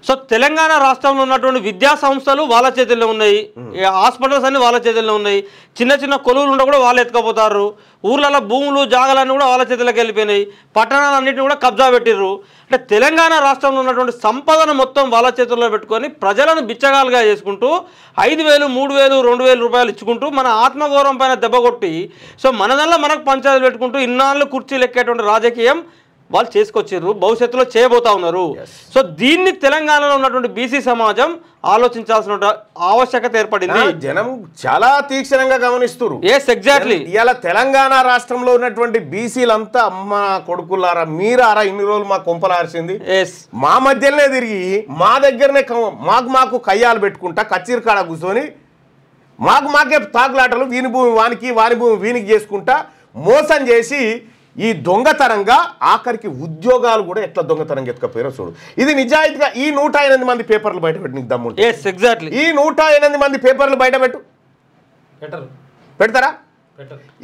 So Telangana రాష్ట్రంలో ఉన్నటువంటి విద్యా సంస్థలు వాళ్ళ చేతుల్లో ఉన్నాయి, హాస్పిటల్స్ అన్ని వాళ్ళ చేతుల్లో ఉన్నాయి, చిన్న చిన్న కొలువులు ఉండ కూడా వాళ్ళు ఎత్తుకపోతారు, ఊర్లలో భూములు జాగాలన్నీ కూడా వాళ్ళ చేతుల్లోకి వెళ్ళిపోయినాయి, పట్టణాలన్నింటినీ కూడా కబ్జా పెట్టిర్రు. అంటే తెలంగాణ రాష్ట్రంలో ఉన్నటువంటి సంపదను మొత్తం వాళ్ళ చేతుల్లో పెట్టుకొని ప్రజలను బిచ్చగాలుగా చేసుకుంటూ 5,000, 3,000, 2,000 రూపాయలు ఇచ్చుకుంటూ మన ఆత్మగౌరవం పైన దెబ్బ కొట్టి సో మనదల్లా మనకు పంచాయతీలు పెట్టుకుంటూ ఇన్నాళ్ళు కుర్చీలు ఎక్కేటువంటి రాజకీయం వాళ్ళు చేసుకొచ్చారు, భవిష్యత్తులో చేయబోతా ఉన్నారు. సో దీన్ని తెలంగాణలో ఉన్నటువంటి బీసీ సమాజం ఆలోచించాల్సిన ఆవశ్యకత ఏర్పడింది. జనం చాలా తీక్షణంగా గమనిస్తున్నారు. ఎగ్జాక్ట్లీ ఇలా తెలంగాణ రాష్ట్రంలో ఉన్నటువంటి బీసీలంతా అమ్మ కొడుకులారా మీరారా ఇన్ని రోజులు మా కొంపలార్చింది, మా మధ్యలోనే తిరిగి మా దగ్గరనే మాకు కయ్యాలు పెట్టుకుంటా కచ్చీరు కాడ కూర్చొని మాకే తాకులాటలు వీని భూమి వానికి వాని భూమి వీనికి చేసుకుంటా మోసం చేసి ఈ దొంగతనంగా ఆఖరికి ఉద్యోగాలు కూడా ఎట్లా దొంగతనంగా ఎత్తుకపోయారో చూడు. ఇది నిజాయితీగా ఈ 108 మంది పేపర్లు బయటపెట్టి నీకు దమ్ము ఎగ్జాక్ట్లీ ఈ 108 మంది పేపర్లు బయటపెట్టు పెడతారా?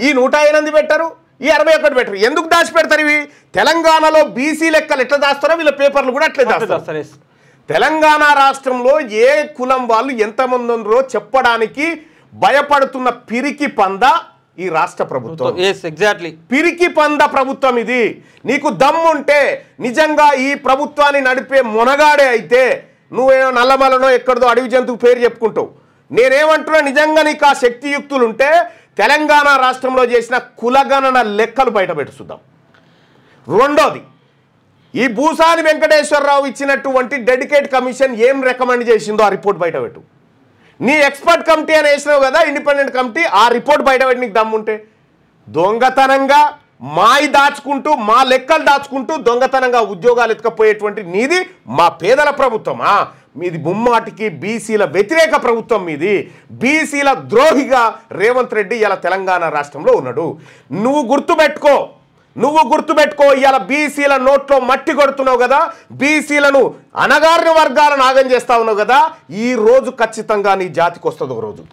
ఈ 108 పెట్టరు, ఈ 61 పెట్టరు. ఎందుకు దాచి పెడతారు? ఇవి తెలంగాణలో బీసీ లెక్కలు ఎట్లా దాస్తారో వీళ్ళ పేపర్లు కూడా అట్లే దాస్తారు. తెలంగాణ రాష్ట్రంలో ఏ కులం వాళ్ళు ఎంతమంది ఉన్నారో చెప్పడానికి భయపడుతున్న పిరికి పంద ఈ రాష్ట్ర ప్రభుత్వం. ఎగ్జాక్ట్లీ పిరికి పంద ప్రభుత్వం ఇది. నీకు దమ్ముంటే నిజంగా ఈ ప్రభుత్వాన్ని నడిపే మొనగాడే అయితే నువ్వేమో నల్లమలలో ఎక్కడదో అడవి జంతువు పేరు చెప్పుకుంటావు. నేనేమంటున్నా, నిజంగా నీకు ఆ శక్తియుక్తులుంటే తెలంగాణ రాష్ట్రంలో చేసిన కులగణన లెక్కలు బయట పెట్టుద్దాం. రెండోది, ఈ భూసాని వెంకటేశ్వరరావు ఇచ్చినటువంటి డెడికేట్ కమిషన్ ఏం రికమెండ్ చేసిందో ఆ రిపోర్ట్ బయట పెట్టు. నీ ఎక్స్పర్ట్ కమిటీ అని వేసినావు కదా, ఇండిపెండెంట్ కమిటీ, ఆ రిపోర్ట్ బయట పెట్టి నీకు దమ్ముంటే దొంగతనంగా మాయి దాచుకుంటూ మా లెక్కలు దాచుకుంటూ దొంగతనంగా ఉద్యోగాలు ఎత్తుకపోయేటువంటి నీది మా పేదల ప్రభుత్వమా? మీది ముమ్మాటికి బీసీల వ్యతిరేక ప్రభుత్వం. మీది బీసీల ద్రోహిగా రేవంత్ రెడ్డి ఇలా తెలంగాణ రాష్ట్రంలో ఉన్నాడు. నువ్వు గుర్తుపెట్టుకో ఇవాళ బీసీల నోట్లో మట్టి కొడుతున్నావు కదా, బీసీలను అణగారిన వర్గాలను ఆగం చేస్తా ఉన్నావు కదా, ఈ రోజు ఖచ్చితంగా నీ జాతికి వస్తుంది ఒక రోజు.